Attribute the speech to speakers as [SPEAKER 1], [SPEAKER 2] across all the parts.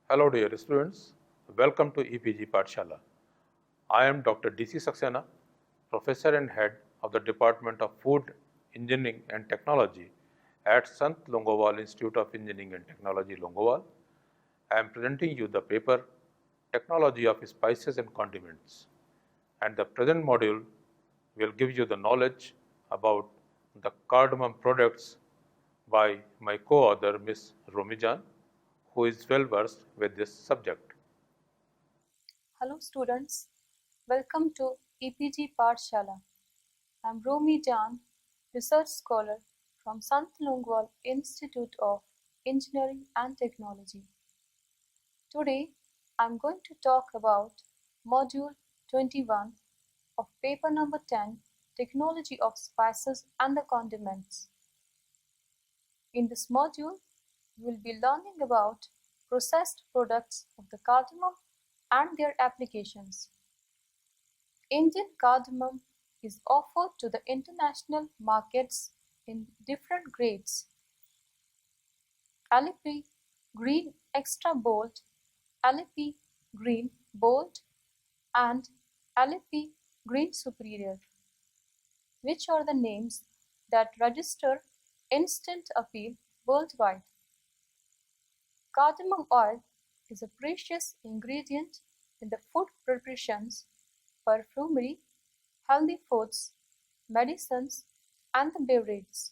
[SPEAKER 1] Hello dear students, welcome to EPG Pathshala. I am Dr. DC Saxena, Professor and Head of the Department of Food Engineering and Technology at Sant Longowal Institute of Engineering and Technology, Longowal. I am presenting you the paper Technology of Spices and Condiments, and the present module will give you the knowledge about the cardamom products by my co-author Ms. Romee Jan, who is well versed with this subject.
[SPEAKER 2] Hello students, welcome to EPG Pathshala. I am Romee Jan, research scholar from Sant Longowal Institute of Engineering and Technology. Today I am going to talk about Module 21 of paper number 10, Technology of Spices and the Condiments. In this module, you will be learning about processed products of the cardamom and their applications. Indian cardamom is offered to the international markets in different grades: LP Green Extra Bold, LP Green Bold, and LP Green Superior, which are the names that register instant appeal worldwide. Cardamom oil is a precious ingredient in the food preparations, perfumery, healthy foods, medicines, and the beverages.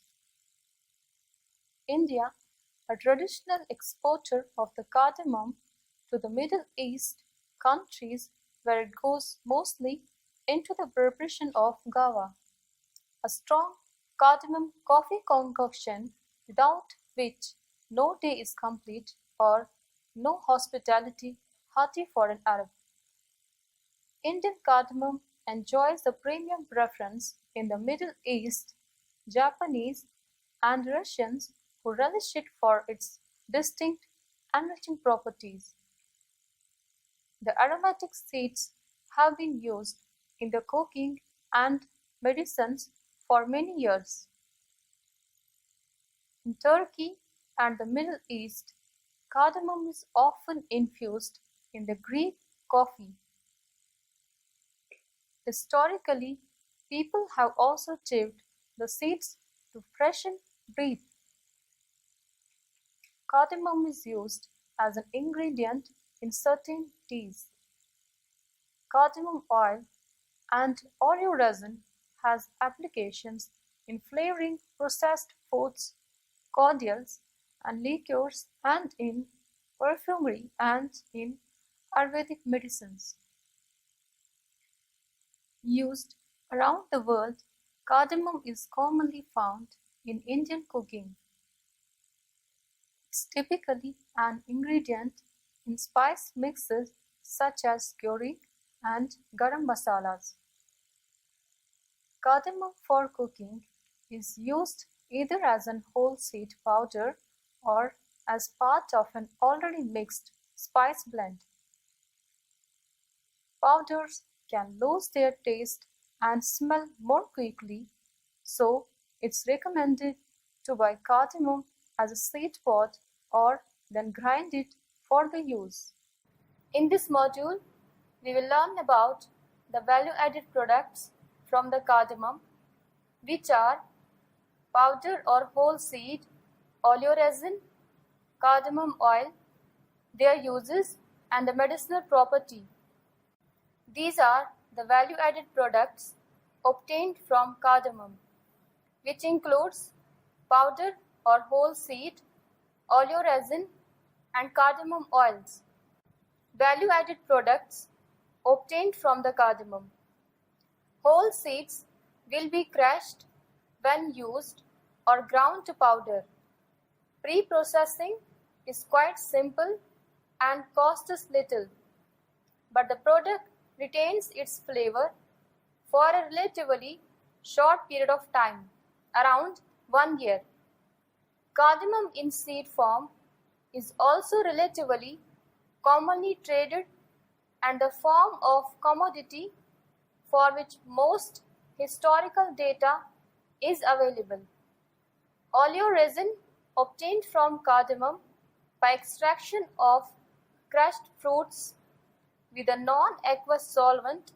[SPEAKER 2] India, a traditional exporter of the cardamom to the Middle East countries where it goes mostly into the preparation of gawa, a strong cardamom coffee concoction without which no day is complete or no hospitality hearty for an Arab. Indian cardamom enjoys the premium preference in the Middle East, Japanese, and Russians who relish it for its distinct enriching properties. The aromatic seeds have been used in the cooking and medicines for many years. In Turkey and the Middle East, cardamom is often infused in the Greek coffee. Historically, people have also chewed the seeds to freshen breath. Cardamom is used as an ingredient in certain teas. Cardamom oil and oleoresin has applications in flavoring processed foods, cordials, and liqueurs, and in perfumery and in Ayurvedic medicines. Used around the world, cardamom is commonly found in Indian cooking. It's typically an ingredient in spice mixes such as curry and garam masalas. Cardamom for cooking is used either as an whole seed powder or as part of an already mixed spice blend. Powders can lose their taste and smell more quickly, so it's recommended to buy cardamom as a seed pod or then grind it for the use. In this module, we will learn about the value-added products from the cardamom, which are powder or whole seed, oleoresin, cardamom oil, their uses, and the medicinal property. These are the value-added products obtained from cardamom, which includes powder or whole seed, oleoresin, and cardamom oils. Value-added products obtained from the cardamom. Whole seeds will be crushed when used or ground to powder. Pre-processing is quite simple and costs little, but the product retains its flavor for a relatively short period of time, around 1 year. Cardamom in seed form is also relatively commonly traded and the form of commodity for which most historical data is available. Oleoresin obtained from cardamom by extraction of crushed fruits with a non-aqueous solvent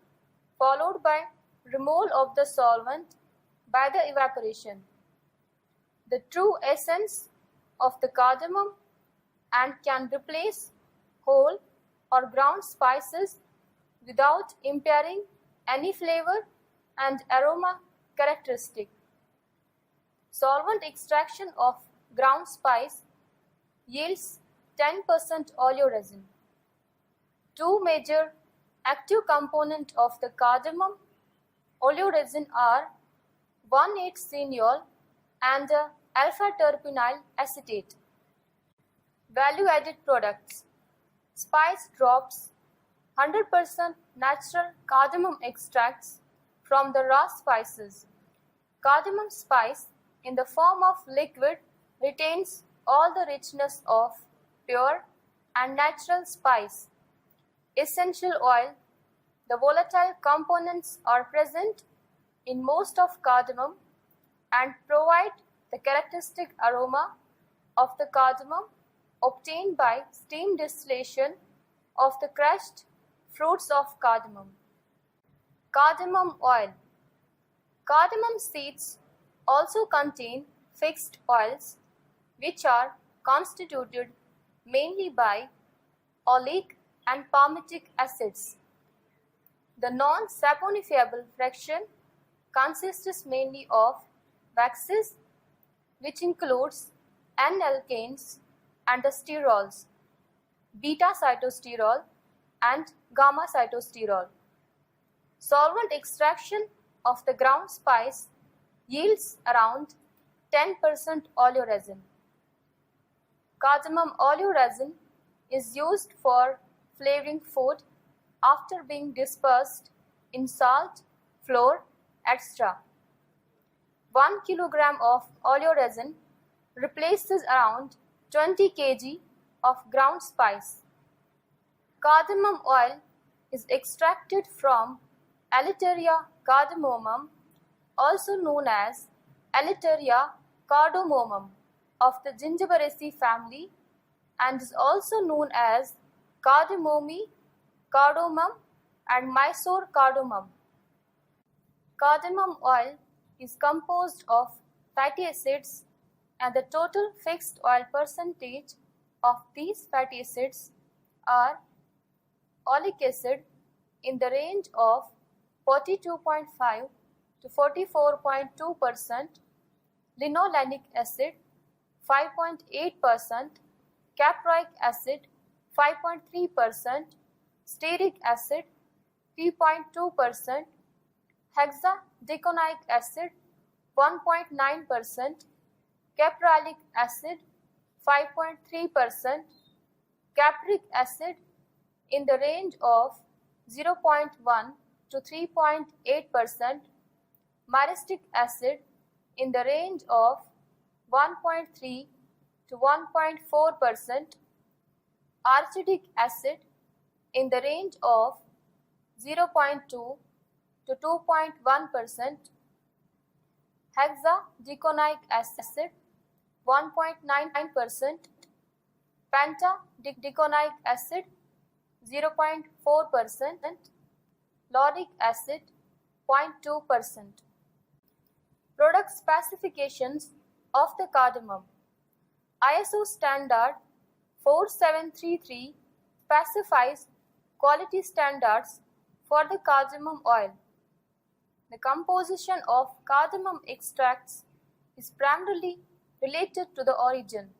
[SPEAKER 2] followed by removal of the solvent by the evaporation. The true essence of the cardamom and can replace whole or ground spices without impairing any flavor and aroma characteristic. Solvent extraction of ground spice yields 10% oleoresin. Two major active components of the cardamom oleoresin are 1,8-cineol and alpha-terpinyl acetate. Value-added products: spice drops, 100% natural cardamom extracts from the raw spices. Cardamom spice in the form of liquid retains all the richness of pure and natural spice. Essential oil: the volatile components are present in most of cardamom and provide the characteristic aroma of the cardamom obtained by steam distillation of the crushed fruits of cardamom. Cardamom oil. Cardamom seeds also contain fixed oils which are constituted mainly by oleic and palmitic acids. The non-saponifiable fraction consists mainly of waxes, which includes N-alkanes and the sterols, beta-cytosterol and gamma-cytosterol. Solvent extraction of the ground spice yields around 10% oleoresin. Cardamom oleoresin is used for flavoring food after being dispersed in salt, flour, etc. 1 kilogram of oleoresin replaces around 20 kg of ground spice. Cardamom oil is extracted from Elateria cardamomum, also known as Elateria cardamomum of the Gingiberaceae family, and is also known as Cardamomi, cardamom and Mysore cardamom. Cardamom oil is composed of fatty acids, and the total fixed oil percentage of these fatty acids are oleic acid in the range of 42.5 to 44.2%, linolenic acid 5.8%, caproic acid 5.3%, stearic acid 3.2%, hexadecanoic acid 1.9%, capralic acid 5.3%, capric acid in the range of 0.1 to 3.8%, myristic acid in the range of 1.3 to 1.4%, archidic acid in the range of 0.2 to 2.1%, hexadecanoic acid 1.99%, pentadecanoic acid 0.4%, lauric acid 0.2%. Product specifications of the cardamom. ISO standard 4733 specifies quality standards for the cardamom oil. The composition of cardamom extracts is primarily related to the origin.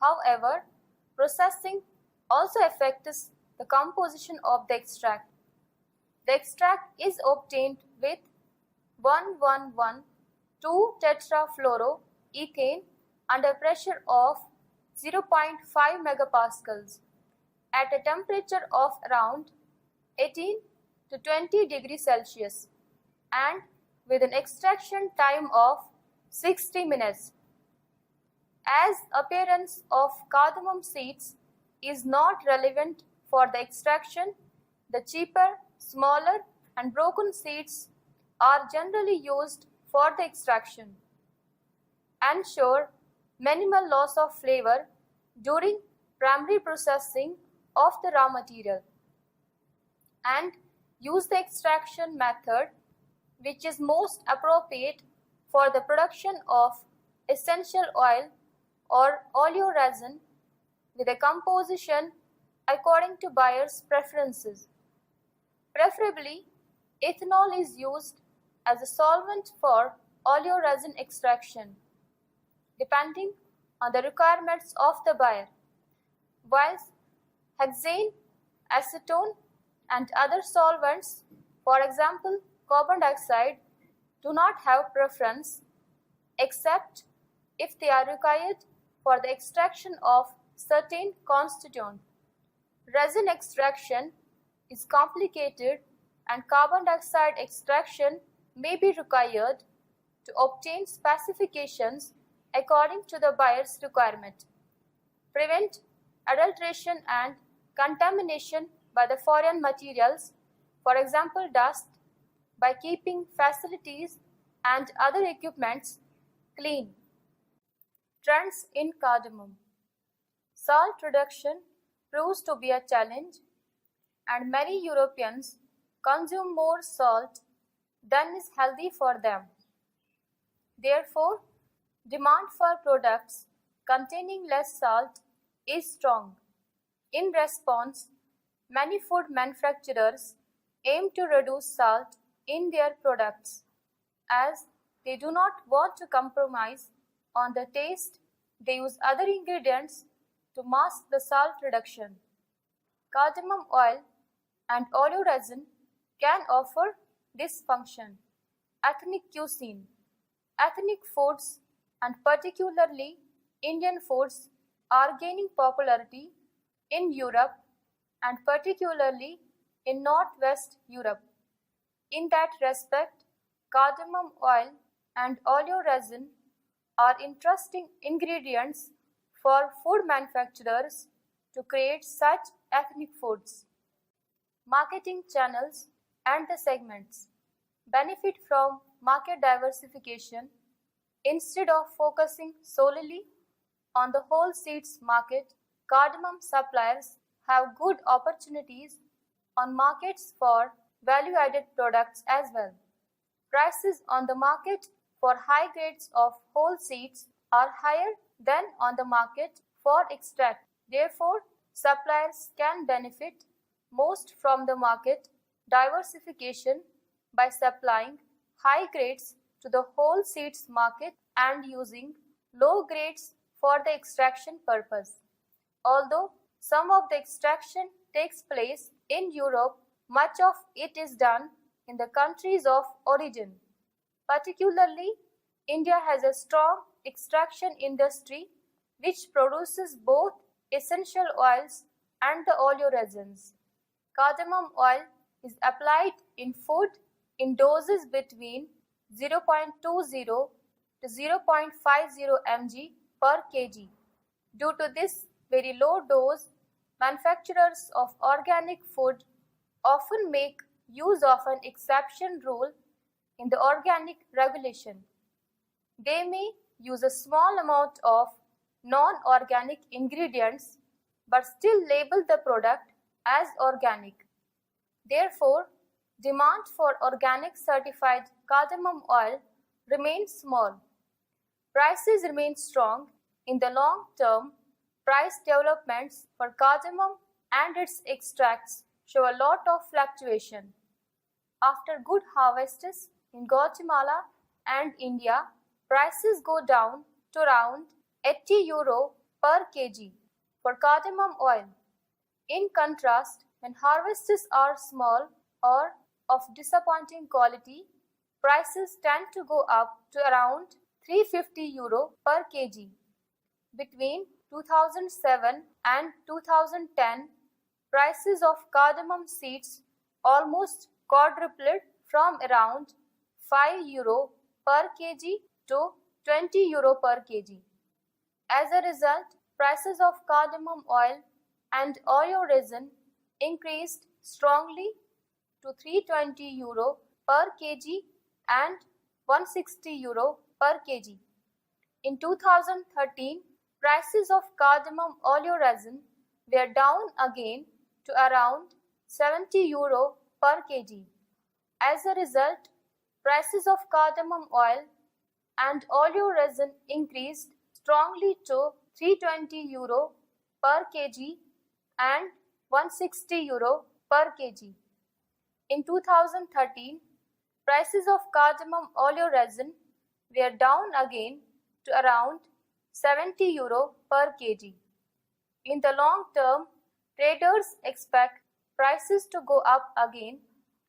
[SPEAKER 2] However, processing also affects the composition of the extract. The extract is obtained with 1,1,1,2-tetrafluoroethane under pressure of 0.5 megapascals at a temperature of around 18 to 20 degrees Celsius and with an extraction time of 60 minutes. As appearance of cardamom seeds is not relevant for the extraction, the cheaper, smaller and broken seeds are generally used for the extraction. Ensure minimal loss of flavor during primary processing of the raw material and use the extraction method which is most appropriate for the production of essential oil or oleoresin with a composition according to buyer's preferences. Preferably, ethanol is used as a solvent for oleoresin extraction, depending on the requirements of the buyer, whilst hexane, acetone, and other solvents, for example carbon dioxide, do not have preference except if they are required for the extraction of certain constituent. Resin extraction is complicated and carbon dioxide extraction may be required to obtain specifications according to the buyer's requirement. Prevent adulteration and contamination by the foreign materials, for example dust, by keeping facilities and other equipments clean. Trends in cardamom. Salt reduction proves to be a challenge, and many Europeans consume more salt than is healthy for them. Therefore, demand for products containing less salt is strong. In response, many food manufacturers aim to reduce salt in their products, as they do not want to compromise on the taste. They use other ingredients to mask the salt reduction. Cardamom oil and oleoresin can offer this function. Ethnic cuisine. Ethnic foods, and particularly Indian foods, are gaining popularity in Europe and particularly in Northwest Europe. In that respect, cardamom oil and oleoresin are interesting ingredients for food manufacturers to create such ethnic foods. Marketing channels and the segments benefit from market diversification. Instead of focusing solely on the whole seeds market, cardamom suppliers have good opportunities on markets for value-added products as well. Prices on the market for high grades of whole seeds are higher than on the market for extract. Therefore, suppliers can benefit most from the market diversification by supplying high grades to the whole seeds market and using low grades for the extraction purpose. Although some of the extraction takes place in Europe, much of it is done in the countries of origin. Particularly, India has a strong extraction industry which produces both essential oils and the oleoresins. Cardamom oil is applied in food in doses between 0.20 to 0.50 mg per kg. Due to this very low dose, manufacturers of organic food often make use of an exception rule in the organic regulation. They may use a small amount of non-organic ingredients but still label the product as organic. Therefore, demand for organic certified cardamom oil remains small. Prices remain strong. In the long term, price developments for cardamom and its extracts show a lot of fluctuation. After good harvests in Guatemala and India, prices go down to around €80 per kg for cardamom oil. In contrast, when harvests are small or of disappointing quality, prices tend to go up to around €350 per kg. Between 2007 and 2010, prices of cardamom seeds almost quadrupled from around €5 per kg to €20 per kg. As a result, prices of cardamom oil and oleoresin increased strongly to €320 per kg and €160 per kg. In 2013, prices of cardamom oleoresin were down again to around €70 per kg. As a result, prices of cardamom oil and oleoresin increased strongly to €320 per kg and €160 per kg. In 2013, prices of cardamom oleoresin were down again to around €70 per kg. In the long term, traders expect prices to go up again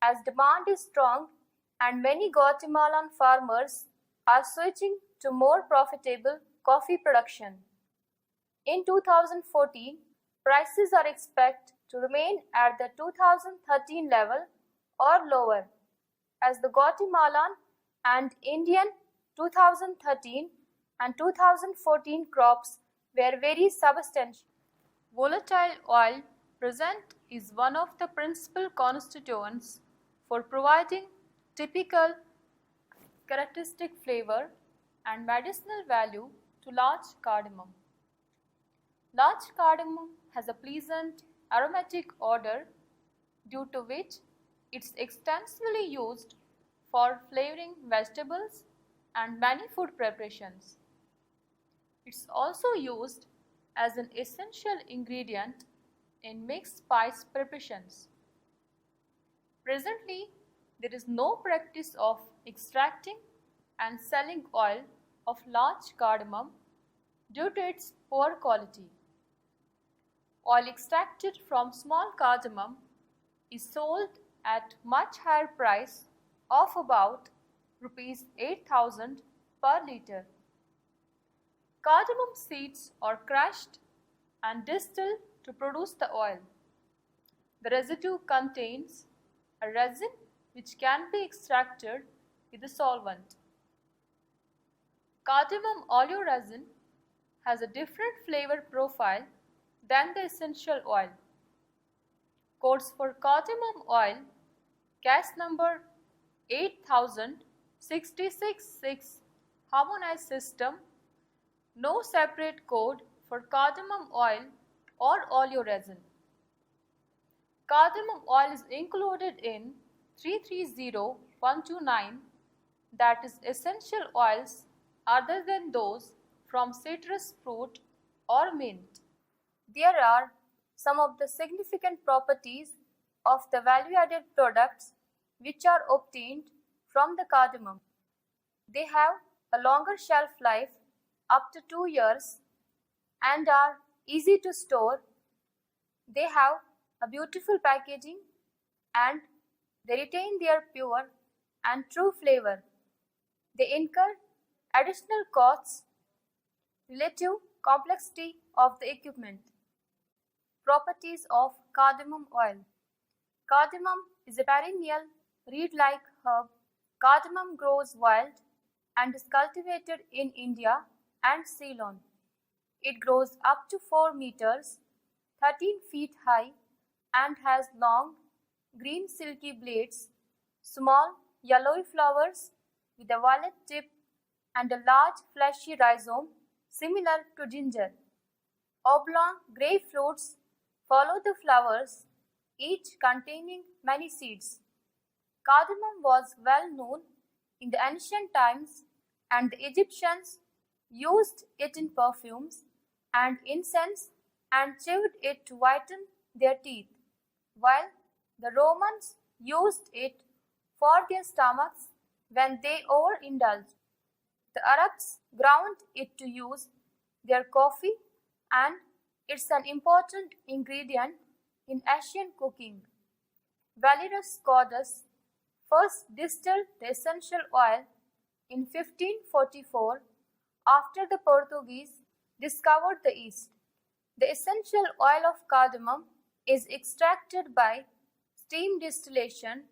[SPEAKER 2] as demand is strong and many Guatemalan farmers are switching to more profitable coffee production. In 2014, prices are expected to remain at the 2013 level or lower, as the Guatemalan and Indian 2013 and 2014 crops were very substantial. Volatile oil present is one of the principal constituents for providing typical characteristic flavor and medicinal value to large cardamom. Large cardamom has a pleasant aromatic odor due to which it's extensively used for flavoring vegetables and many food preparations. It's also used as an essential ingredient in mixed spice preparations. Presently, there is no practice of extracting and selling oil of large cardamom due to its poor quality. Oil extracted from small cardamom is sold at much higher price of about Rs 8,000 per litre. Cardamom seeds are crushed and distilled to produce the oil. The residue contains a resin which can be extracted with a solvent. Cardamom oleoresin has a different flavor profile than the essential oil. Codes for cardamom oil, case number 8000-666 harmonized system, no separate code for cardamom oil or oleoresin. Cardamom oil is included in 330129, that is essential oils other than those from citrus fruit or mint. There are some of the significant properties of the value-added products which are obtained from the cardamom. They have a longer shelf life up to 2 years and are easy to store. They have a beautiful packaging and they retain their pure and true flavor. They incur additional costs relative complexity of the equipment. Properties of cardamom oil. Cardamom is a perennial reed-like herb. Cardamom grows wild and is cultivated in India and Ceylon. It grows up to 4 meters, 13 feet high, and has long, green silky blades, small, yellowy flowers with a violet tip and a large fleshy rhizome similar to ginger. Oblong grey fruits follow the flowers, each containing many seeds. Cardamom was well known in the ancient times, and the Egyptians used it in perfumes and incense and chewed it to whiten their teeth, while the Romans used it for their stomachs when they overindulged. The Arabs ground it to use their coffee, and it's an important ingredient in Asian cooking. Valerius Scotus first distilled the essential oil in 1544 after the Portuguese discovered the East. The essential oil of cardamom is extracted by steam distillation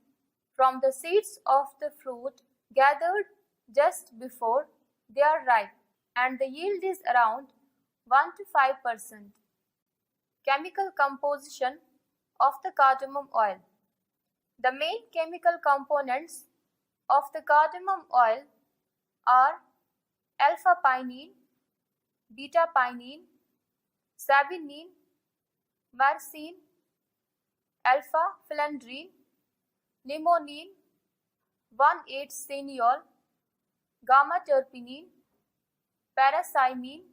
[SPEAKER 2] from the seeds of the fruit gathered just before they are ripe, and the yield is around 1 to 5%. Chemical composition of the cardamom oil. The main chemical components of the cardamom oil are alpha-pinene, beta-pinene, sabinine, myrcene, alpha-phenandrine, limonene, 1,8-cineol, gamma-terpinene, paracymene,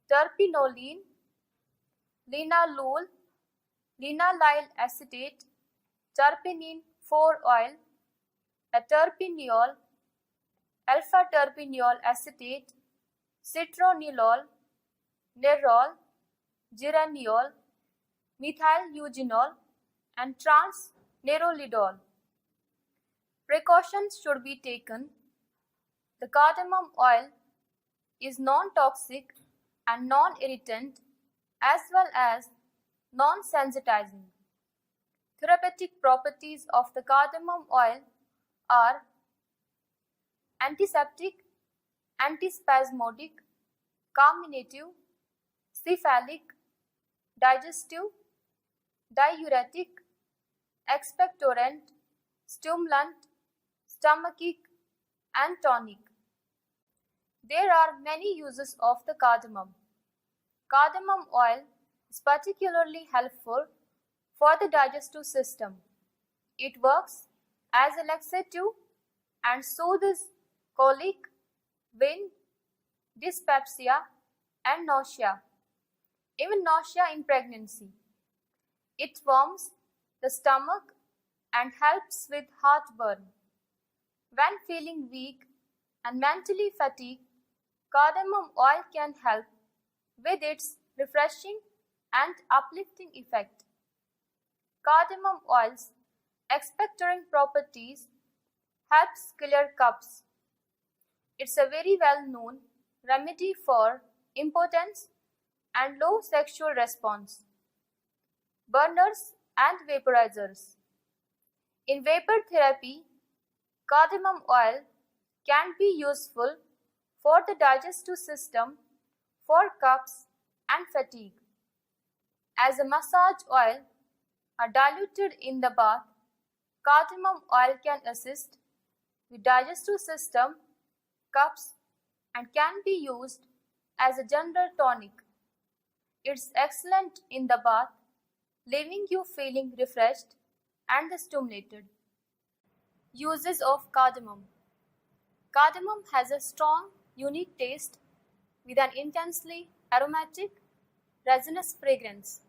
[SPEAKER 2] terpinolene, linalool, linalyl acetate, terpinene 4-oil, aterpineol, alpha-terpineol acetate, citronellol, nerol, geraniol, methyl-eugenol, and trans-nerolidol. Precautions should be taken. The cardamom oil is non-toxic and non-irritant as well as non-sensitizing. Therapeutic properties of the cardamom oil are antiseptic, antispasmodic, carminative, cephalic, digestive, diuretic, expectorant, stimulant, stomachic, and tonic. There are many uses of the cardamom. Cardamom oil is particularly helpful for the digestive system. It works as a laxative and soothes colic, wind, dyspepsia, and nausea, even nausea in pregnancy. It warms the stomach and helps with heartburn. When feeling weak and mentally fatigued, cardamom oil can help with its refreshing and uplifting effect. Cardamom oil's expectorant properties helps clear cups. It's a very well-known remedy for impotence and low sexual response. Burners and vaporizers. In vapor therapy, cardamom oil can be useful for the digestive system, for cups and fatigue. As a massage oil are diluted in the bath, cardamom oil can assist with digestive system, cups, and can be used as a general tonic. It's excellent in the bath, leaving you feeling refreshed and stimulated. Uses of cardamom. Cardamom has a strong, unique taste with an intensely aromatic, resinous fragrance.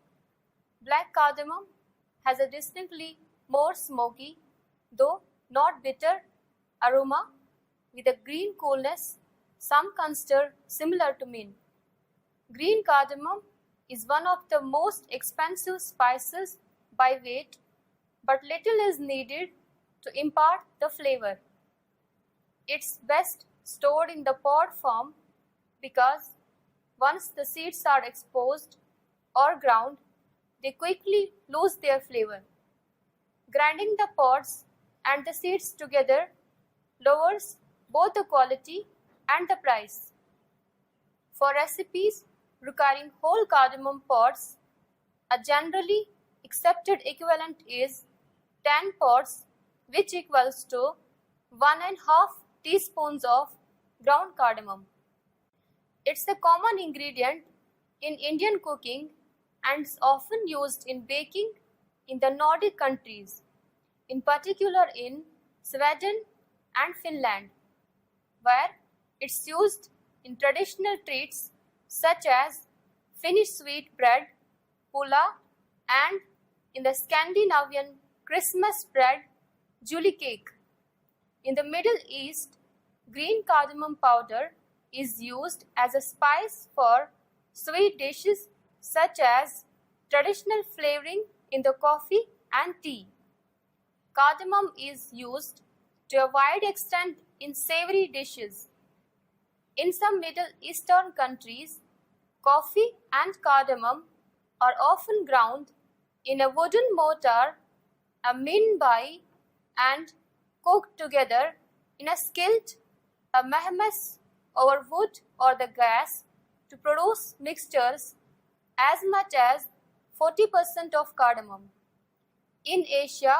[SPEAKER 2] Black cardamom has a distinctly more smoky, though not bitter, aroma with a green coolness some consider similar to mint. Green cardamom is one of the most expensive spices by weight, but little is needed to impart the flavor. It's best stored in the pod form because once the seeds are exposed or ground, they quickly lose their flavor. Grinding the pods and the seeds together lowers both the quality and the price. For recipes requiring whole cardamom pods, a generally accepted equivalent is 10 pods, which equals to 1.5 teaspoons of ground cardamom. It's a common ingredient in Indian cooking and is often used in baking in the Nordic countries, in particular in Sweden and Finland, where it's used in traditional treats such as Finnish sweet bread, pulla, and in the Scandinavian Christmas spread, julli cake. In the Middle East, green cardamom powder is used as a spice for sweet dishes such as traditional flavoring in the coffee and tea. Cardamom is used to a wide extent in savory dishes. In some Middle Eastern countries, coffee and cardamom are often ground in a wooden mortar, a minbai, and cooked together in a skillet, a mehmes, over wood or the gas to produce mixtures as much as 40% of cardamom. In Asia,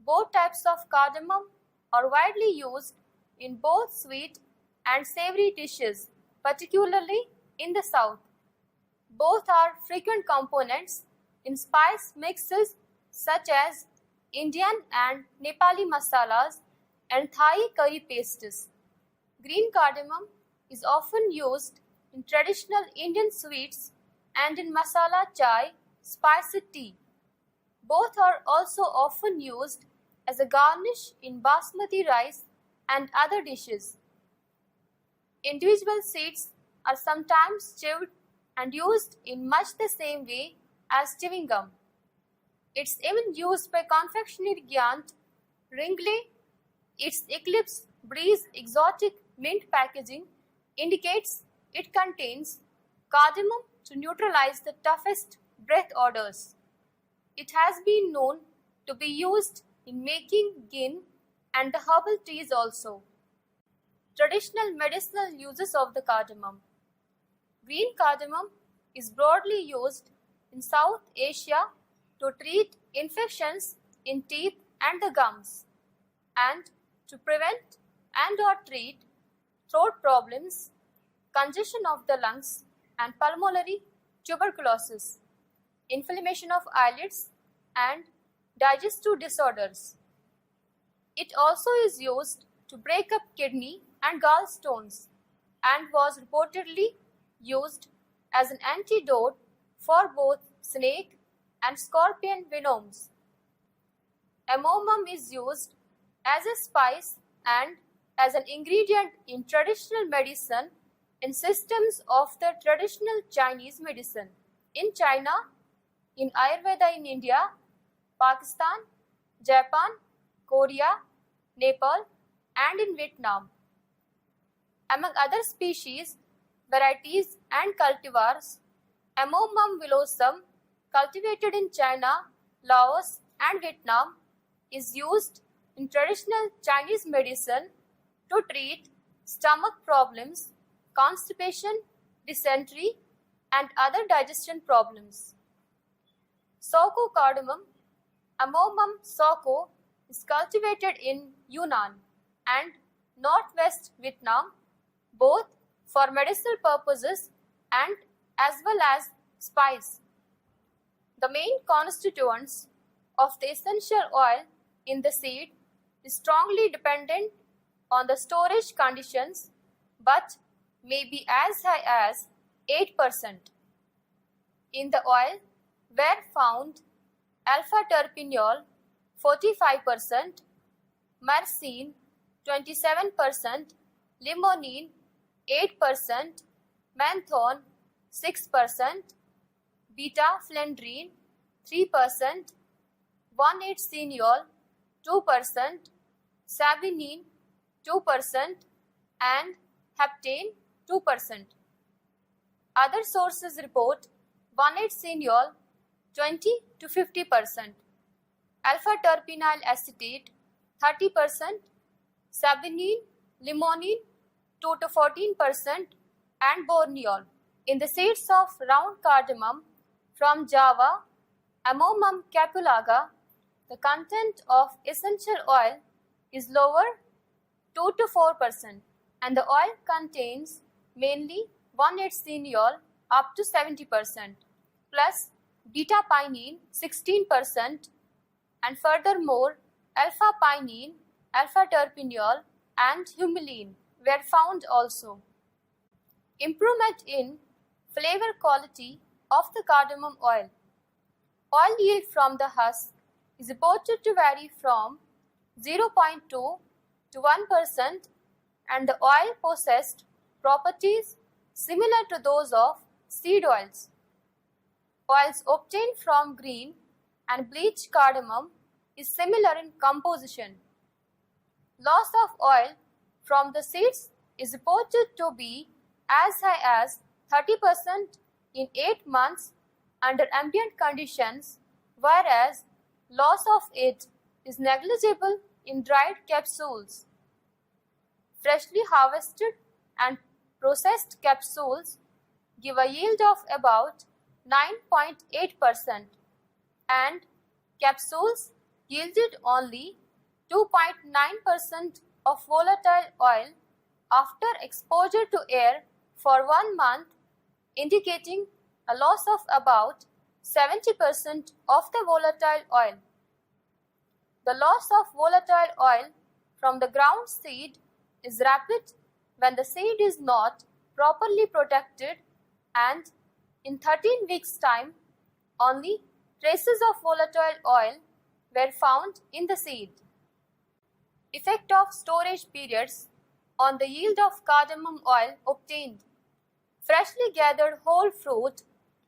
[SPEAKER 2] both types of cardamom are widely used in both sweet and savory dishes, particularly in the south. Both are frequent components in spice mixes such as Indian and Nepali masalas and Thai curry pastes. Green cardamom is often used in traditional Indian sweets and in masala chai, spicy tea. Both are also often used as a garnish in basmati rice and other dishes. Individual seeds are sometimes chewed and used in much the same way as chewing gum. It's even used by confectionery giant Ringley. Its Eclipse Breeze exotic mint packaging indicates it contains cardamom to neutralize the toughest breath odors. It has been known to be used in making gin and the herbal teas also. Traditional medicinal uses of the cardamom. Green cardamom is broadly used in South Asia to treat infections in teeth and the gums, and to prevent and or treat throat problems, congestion of the lungs and pulmonary tuberculosis, inflammation of eyelids and digestive disorders. It also is used to break up kidney and gallstones and was reportedly used as an antidote for both snake and scorpion venoms. Amomum is used as a spice and as an ingredient in traditional medicine in systems of the traditional Chinese medicine. In China, in Ayurveda in India, Pakistan, Japan, Korea, Nepal, and in Vietnam. Among other species, varieties, and cultivars, Amomum villosum, cultivated in China, Laos, and Vietnam, is used in traditional Chinese medicine to treat stomach problems, constipation, dysentery, and other digestion problems. Soko cardamom, Amomum soko, is cultivated in Yunnan and northwest Vietnam, both for medicinal purposes and as well as spice. The main constituents of the essential oil in the seed is strongly dependent on the storage conditions, but may be as high as 8%. In the oil were found alpha-terpineol 45%, myrcene 27%, limonene 8%, menthone 6%, beta-phenidine 3%, 1,8-cineol 2%, sabinine 2%, and heptane 2%. Other sources report 1,8-cineol 20 to 50%, alpha-terpinyl acetate 30%, sabinine, limonene 2 to 14%, and borneol. In the seeds of round cardamom from Java, Amomum capulaga, the content of essential oil is lower 2 to 4%, and the oil contains mainly 1,8-cineol up to 70%, plus beta-pinene 16%, and furthermore alpha-pinene, alpha-terpineol, and humulene were found also. Improvement in flavor quality of the cardamom oil. Oil yield from the husk is reported to vary from 0.2 to 1%, and the oil possessed properties similar to those of seed oils. Oils obtained from green and bleached cardamom is similar in composition. Loss of oil from the seeds is reported to be as high as 30% in 8 months under ambient conditions, whereas loss of it is negligible in dried capsules. Freshly harvested and processed capsules give a yield of about 9.8%, and capsules yielded only 2.9% of volatile oil after exposure to air for 1 month, indicating a loss of about 70% of the volatile oil. The loss of volatile oil from the ground seed is rapid when the seed is not properly protected, and in 13 weeks' time, only traces of volatile oil were found in the seed. Effect of storage periods on the yield of cardamom oil obtained. Freshly gathered whole fruit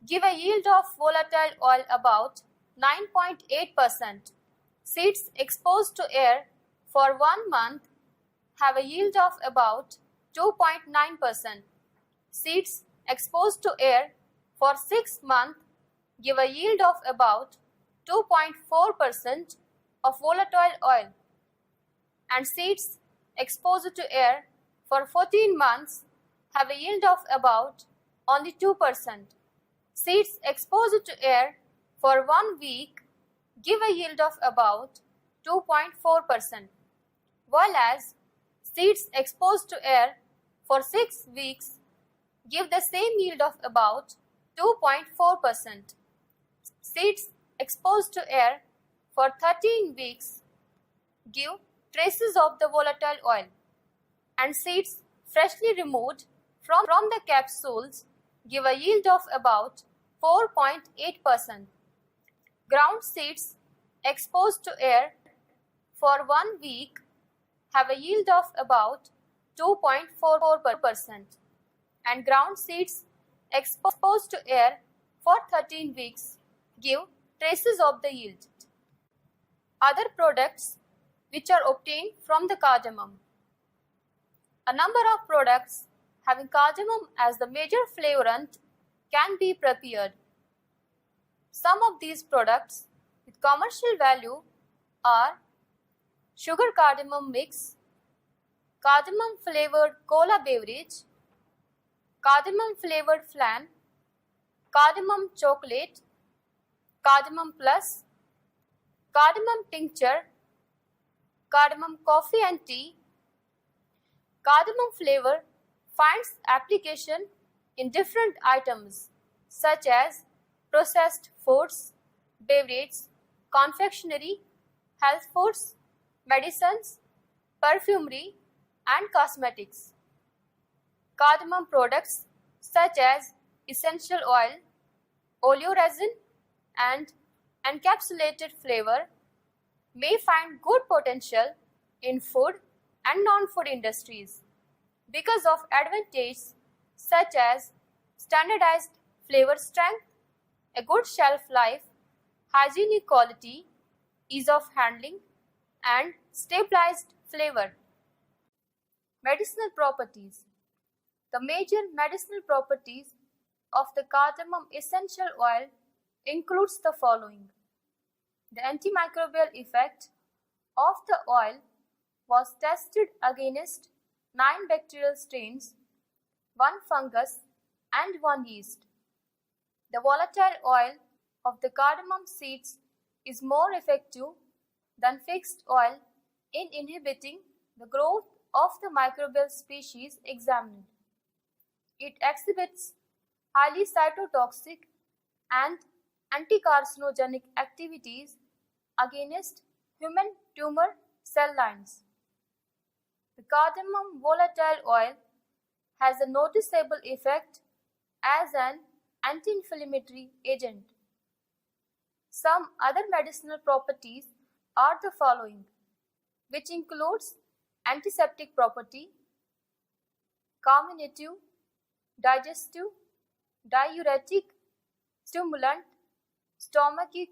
[SPEAKER 2] give a yield of volatile oil about 9.8%. Seeds exposed to air for 1 month have a yield of about 2.9%. Seeds exposed to air for 6 months give a yield of about 2.4% of volatile oil, and seeds exposed to air for 14 months have a yield of about only 2%. Seeds exposed to air for 1 week give a yield of about 2.4%, whereas seeds exposed to air for 6 weeks give the same yield of about 2.4%. Seeds exposed to air for 13 weeks give traces of the volatile oil, and seeds freshly removed from the capsules give a yield of about 4.8%. Ground seeds exposed to air for 1 week have a yield of about 2.44%, and ground seeds exposed to air for 13 weeks give traces of the yield. Other products which are obtained from the cardamom. A number of products having cardamom as the major flavorant can be prepared. Some of these products with commercial value are sugar cardamom mix, cardamom flavored cola beverage, cardamom flavored flan, cardamom chocolate, cardamom plus, cardamom tincture, cardamom coffee and tea. Cardamom flavor finds application in different items such as processed foods, beverages, confectionery, health foods, medicines, perfumery, and cosmetics. Cardamom products such as essential oil, oleoresin, and encapsulated flavor may find good potential in food and non-food industries because of advantages such as standardized flavor strength, a good shelf life, hygienic quality, ease of handling, and stabilized flavor. Medicinal properties. The major medicinal properties of the cardamom essential oil includes the following. The antimicrobial effect of the oil was tested against 9 bacterial strains, 1 fungus, and 1 yeast. The volatile oil of the cardamom seeds is more effective than fixed oil in inhibiting the growth of the microbial species examined. It exhibits highly cytotoxic and anticarcinogenic activities against human tumor cell lines. The cardamom volatile oil has a noticeable effect as an anti-inflammatory agent. Some other medicinal properties are the following, which includes antiseptic property, carminative, digestive, diuretic, stimulant, stomachic,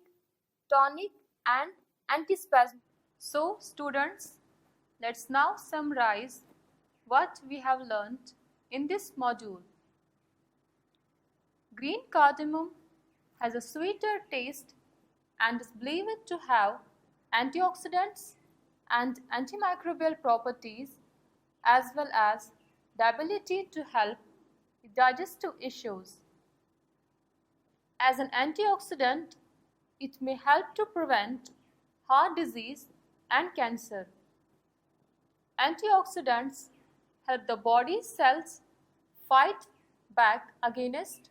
[SPEAKER 2] tonic, and antispasm. So students, let's now summarize what we have learnt in this module. Green cardamom has a sweeter taste and is believed to have antioxidants and antimicrobial properties as well as the ability to help with digestive issues. As an antioxidant, it may help to prevent heart disease and cancer. Antioxidants help the body cells fight back against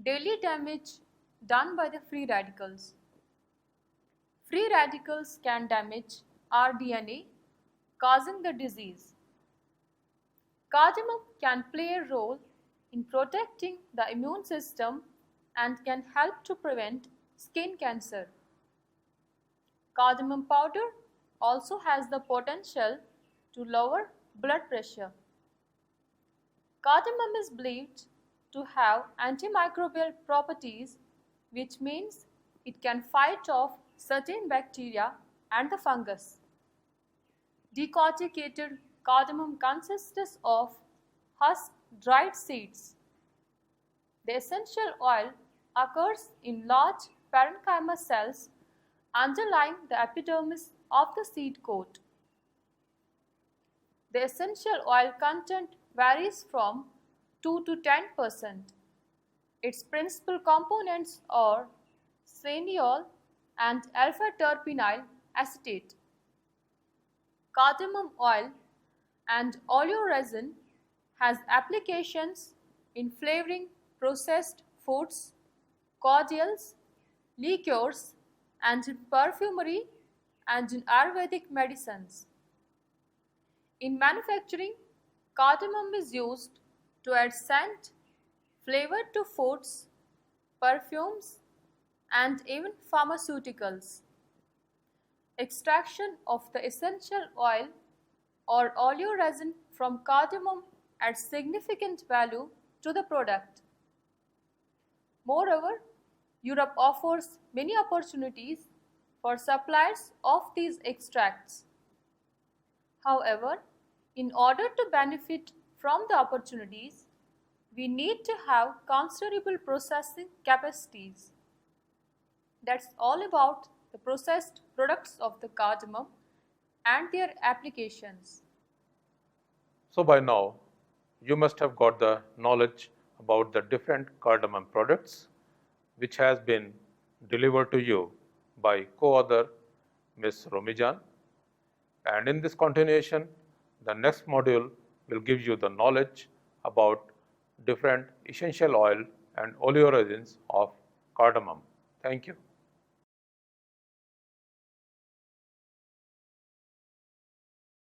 [SPEAKER 2] daily damage done by the free radicals. Free radicals can damage our DNA, causing the disease. Cardamom can play a role in protecting the immune system and can help to prevent skin cancer. Cardamom powder also has the potential to lower blood pressure. Cardamom is believed to have antimicrobial properties, which means it can fight off certain bacteria and the fungus. Decorticated cardamom consists of husk dried seeds. The essential oil occurs in large parenchyma cells underlying the epidermis of the seed coat. The essential oil content varies from 2 to 10%. Its principal components are xeneol and alpha-terpinyl acetate. Cardamom oil and oleoresin has applications in flavoring processed foods, cordials, liqueurs, and in perfumery and in Ayurvedic medicines. In manufacturing, cardamom is used to add scent, flavor to foods, perfumes, and even pharmaceuticals. Extraction of the essential oil or oleoresin from cardamom adds significant value to the product. Moreover, Europe offers many opportunities for suppliers of these extracts. However, in order to benefit from the opportunities, we need to have considerable processing capacities. That's all about the processed products of the cardamom and their applications.
[SPEAKER 1] So by now, you must have got the knowledge about the different cardamom products, which has been delivered to you by co-author Ms. Romee Jan. And in this continuation, the next module will give you the knowledge about different essential oil and oleoresins of cardamom. Thank you.